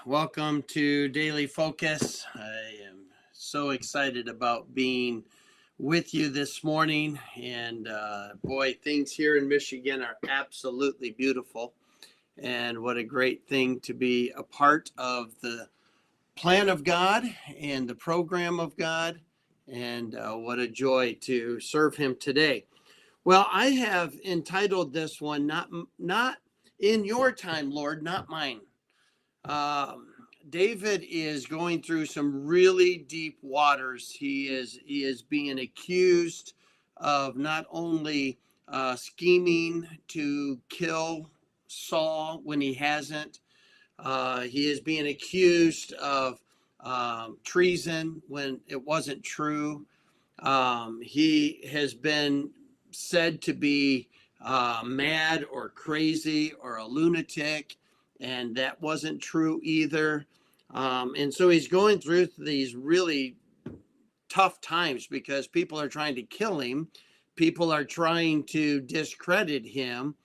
Welcome to Daily Focus. I am so excited about being with you this morning. And boy, things here in Michigan are absolutely beautiful. And what a great thing to be a part of the plan of God and the program of God. And what a joy to serve Him today. Well, I have entitled this one, not in your time, Lord, not mine. Um, David is going through some really deep waters. He is being accused of not only scheming to kill Saul when he hasn't. He is being accused of treason when it wasn't true. He has been said to be mad or crazy or a lunatic, and that wasn't true either. And so he's going through these really tough times because people are trying to kill him, people are trying to discredit him,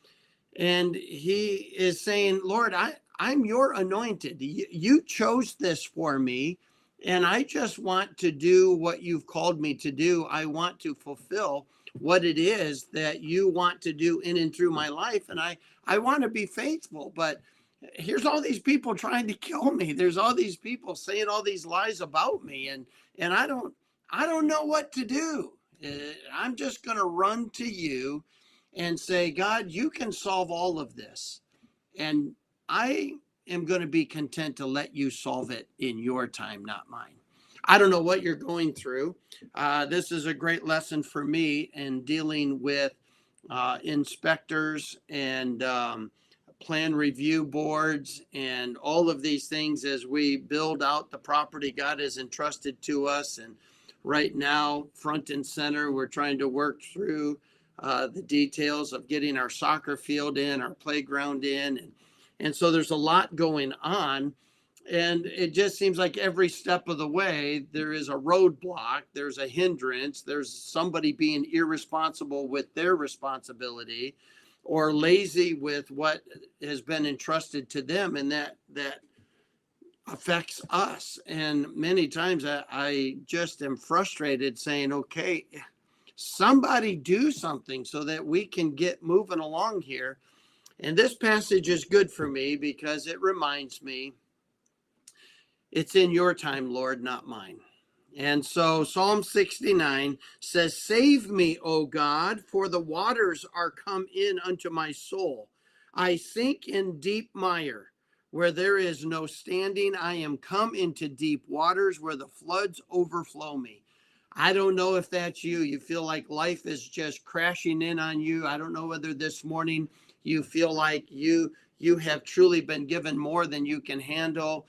and he is saying, Lord, I'm your anointed. You chose this for me, and I just want to do what you've called me to do. I want to fulfill what it is that you want to do in and through my life, and I want to be faithful. But here's all these people trying to kill me. There's all these people saying all these lies about me, and I don't know what to do. I'm just going to run to you and say, God, you can solve all of this. And I am going to be content to let you solve it in your time, not mine. I don't know what you're going through. This is a great lesson for me in dealing with inspectors and plan review boards and all of these things as we build out the property God has entrusted to us. And right now, front and center, we're trying to work through the details of getting our soccer field in, our playground in. And so there's a lot going on. And it just seems like every step of the way, there is a roadblock, there's a hindrance, there's somebody being irresponsible with their responsibility or lazy with what has been entrusted to them. And that affects us. And many times I just am frustrated saying, okay, somebody do something so that we can get moving along here. And this passage is good for me because it reminds me it's in your time, Lord, not mine. And so Psalm 69 says, Save me, O God, for the waters are come in unto my soul. I sink in deep mire, where there is no standing. I am come into deep waters, where the floods overflow me. I don't know if that's you. You feel like life is just crashing in on you. I don't know whether this morning you feel like you have truly been given more than you can handle.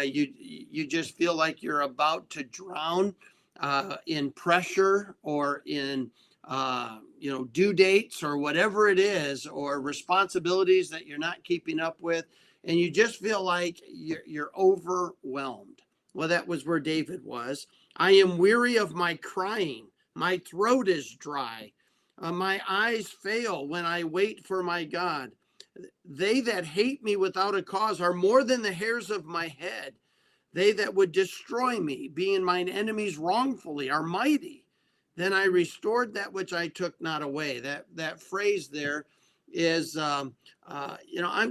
You just feel like you're about to drown in pressure or in due dates or whatever it is, or responsibilities that you're not keeping up with, and you just feel like you're overwhelmed. Well, that was where David was. I am weary of my crying. My throat is dry. My eyes fail when I wait for my God. They that hate me without a cause are more than the hairs of my head. They that would destroy me, being mine enemies wrongfully, are mighty. Then I restored that which I took not away. That phrase there is, I'm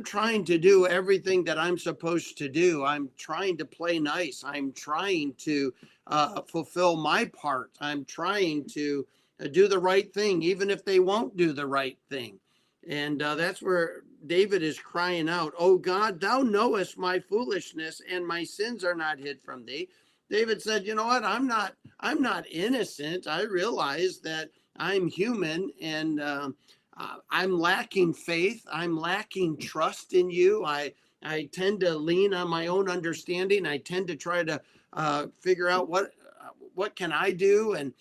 trying to do everything that I'm supposed to do. I'm trying to play nice. I'm trying to fulfill my part. I'm trying to do the right thing, even if they won't do the right thing. And that's where David is crying out, Oh God, thou knowest my foolishness, and my sins are not hid from thee. David said, you know what? I'm not innocent. I realize that I'm human, and I'm lacking faith. I'm lacking trust in you. I tend to lean on my own understanding. I tend to try to figure out what can I do, and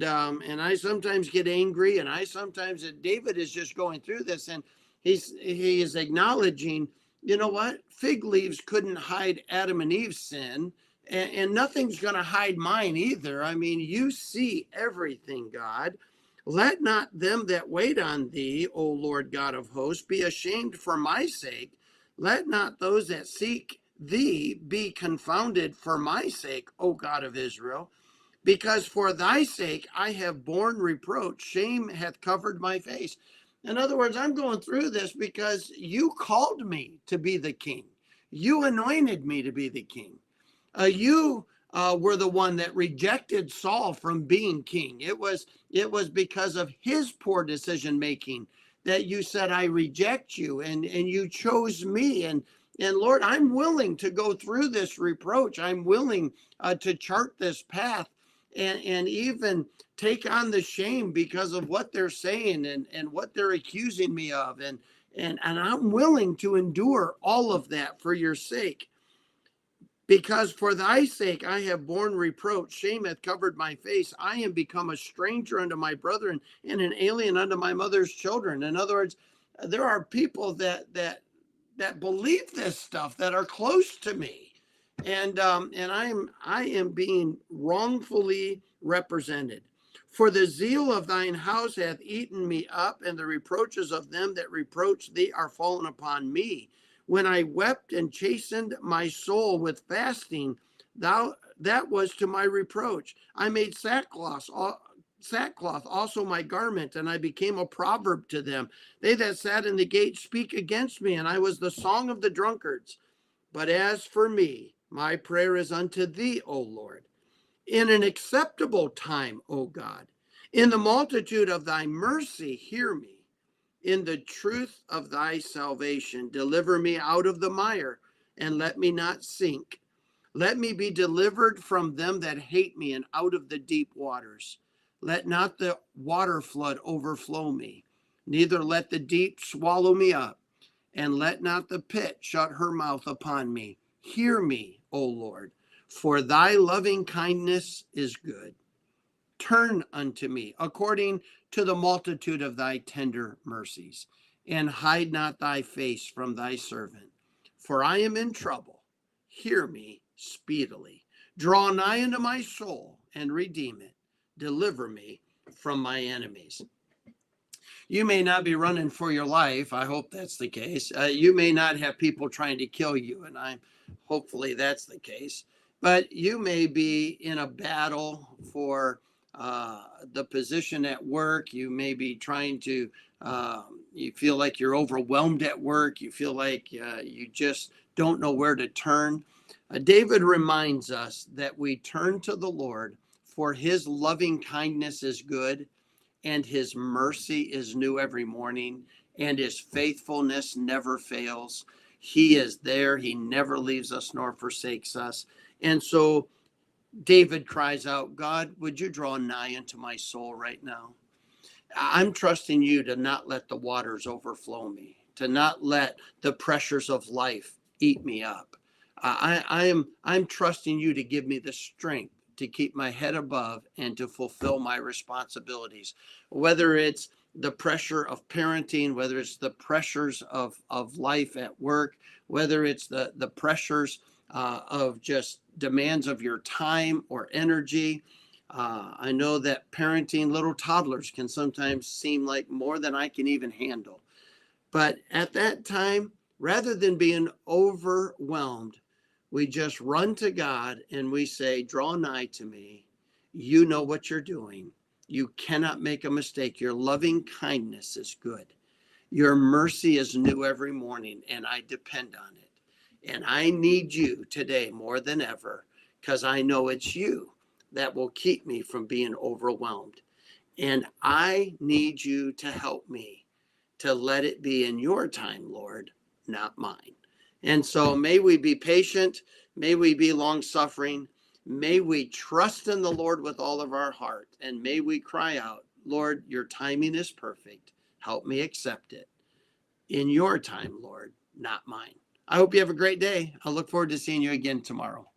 I sometimes get angry, and I sometimes David is just going through this, and he is acknowledging, you know what? Fig leaves couldn't hide Adam and Eve's sin, and nothing's going to hide mine either. I mean, you see everything, God. Let not them that wait on thee, O Lord God of hosts, be ashamed for my sake. Let not those that seek thee be confounded for my sake, O God of Israel, because for thy sake I have borne reproach. Shame hath covered my face. In other words, I'm going through this because you called me to be the king. You anointed me to be the king. You were the one that rejected Saul from being king. It was because of his poor decision making that you said, I reject you, and you chose me. And Lord, I'm willing to go through this reproach. I'm willing to chart this path and even take on the shame because of what they're saying and what they're accusing me of. And I'm willing to endure all of that for your sake. Because for thy sake I have borne reproach, shame hath covered my face. I am become a stranger unto my brethren and an alien unto my mother's children. In other words, there are people that believe this stuff, that are close to me, and I am being wrongfully represented. For the zeal of thine house hath eaten me up, and the reproaches of them that reproach thee are fallen upon me. When I wept and chastened my soul with fasting, that was to my reproach. I made sackcloth also my garment, and I became a proverb to them. They that sat in the gate speak against me, and I was the song of the drunkards. But as for me, my prayer is unto thee, O Lord, in an acceptable time, O God. In the multitude of thy mercy, hear me. In the truth of thy salvation, deliver me out of the mire, and let me not sink. Let me be delivered from them that hate me, and out of the deep waters. Let not the water flood overflow me, neither let the deep swallow me up, and let not the pit shut her mouth upon me. Hear me, O Lord, for thy loving kindness is good. Turn unto me according to the multitude of thy tender mercies, and hide not thy face from thy servant. For I am in trouble. Hear me speedily. Draw nigh unto my soul and redeem it. Deliver me from my enemies. You may not be running for your life. I hope that's the case. You may not have people trying to kill you, and hopefully that's the case. But you may be in a battle for the position at work. You may be trying to, you feel like you're overwhelmed at work. You feel like you just don't know where to turn. David reminds us that we turn to the Lord, for his loving kindness is good, and his mercy is new every morning, and his faithfulness never fails. He is there. He never leaves us nor forsakes us. And so David cries out, God, would you draw nigh into my soul right now? I'm trusting you to not let the waters overflow me, to not let the pressures of life eat me up. I'm trusting you to give me the strength to keep my head above and to fulfill my responsibilities, whether it's the pressure of parenting, whether it's the pressures of life at work, whether it's the pressures of just demands of your time or energy. I know that parenting little toddlers can sometimes seem like more than I can even handle. But at that time, rather than being overwhelmed, we just run to God and we say, draw nigh to me. You know what you're doing. You cannot make a mistake. Your loving kindness is good. Your mercy is new every morning, and I depend on it. And I need you today more than ever, because I know it's you that will keep me from being overwhelmed. And I need you to help me to let it be in your time, Lord, not mine. And so may we be patient. May we be long suffering. May we trust in the Lord with all of our heart. And may we cry out, Lord, your timing is perfect. Help me accept it in your time, Lord, not mine. I hope you have a great day. I look forward to seeing you again tomorrow.